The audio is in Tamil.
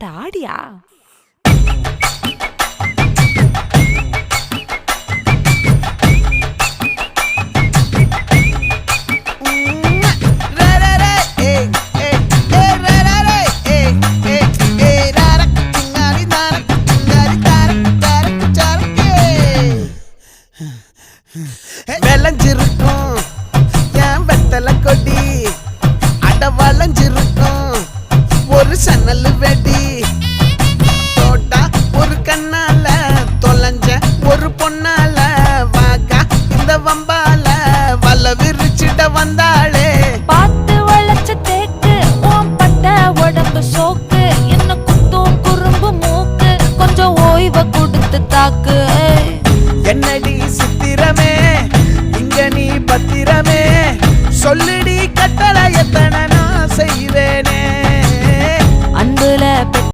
அட ஆடியா? விளைஞ்சிருக்கும் என் வெத்தலை கொடி, அட வளைஞ்சிருக்கும் ஒரு சன்னல் வெடி. தோட்டா ஒரு கண்ணால தொலைஞ்ச ஒரு பொண்ணால வாக்கா இந்த வம்பால வல விரிச்சிட வந்தாளே. பார்த்து வளைச்ச தேக்கு ஓம் பட்ட உடம்பு சோக்கு, என்ன குத்தும் குறும்பு மூக்கு, கொஞ்சம் ஓய்வை கொடுத்து தாக்கு. என்னடி சித்திரமே இங்க நீ பத்திரமே சொல்லு